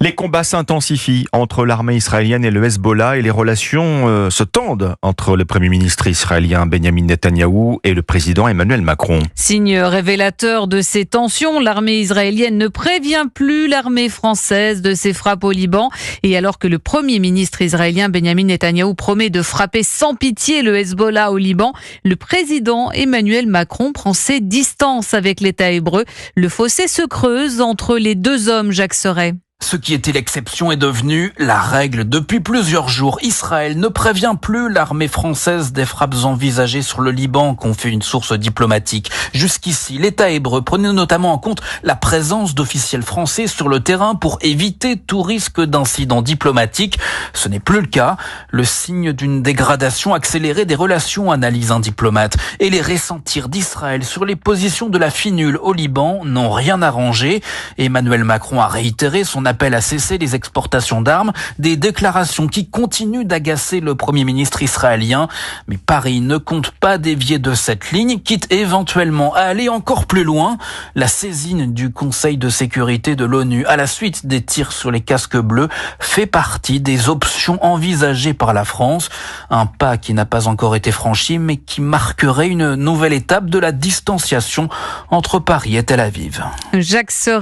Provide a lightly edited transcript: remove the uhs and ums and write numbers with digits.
Les combats s'intensifient entre l'armée israélienne et le Hezbollah et les relations se tendent entre le Premier ministre israélien Benjamin Netanyahou et le président Emmanuel Macron. Signe révélateur de ces tensions, l'armée israélienne ne prévient plus l'armée française de ses frappes au Liban. Et alors que le Premier ministre israélien Benjamin Netanyahou promet de frapper sans pitié le Hezbollah au Liban, le président Emmanuel Macron prend ses distances avec l'État hébreu. Le fossé se creuse entre les deux hommes, Jacques Serret. Ce qui était l'exception est devenu la règle. Depuis plusieurs jours, Israël ne prévient plus l'armée française des frappes envisagées sur le Liban, confie une source diplomatique. Jusqu'ici, l'État hébreu prenait notamment en compte la présence d'officiels français sur le terrain pour éviter tout risque d'incident diplomatique. Ce n'est plus le cas. Le signe d'une dégradation accélérée des relations, analyse un diplomate. Et les ressentirs d'Israël sur les positions de la finule au Liban n'ont rien arrangé. Emmanuel Macron a réitéré son appel à cesser les exportations d'armes, des déclarations qui continuent d'agacer le Premier ministre israélien. Mais Paris ne compte pas dévier de cette ligne, quitte éventuellement à aller encore plus loin. La saisine du Conseil de sécurité de l'ONU à la suite des tirs sur les casques bleus fait partie des options envisagées par la France. Un pas qui n'a pas encore été franchi, mais qui marquerait une nouvelle étape de la distanciation entre Paris et Tel Aviv. Jacques Serret.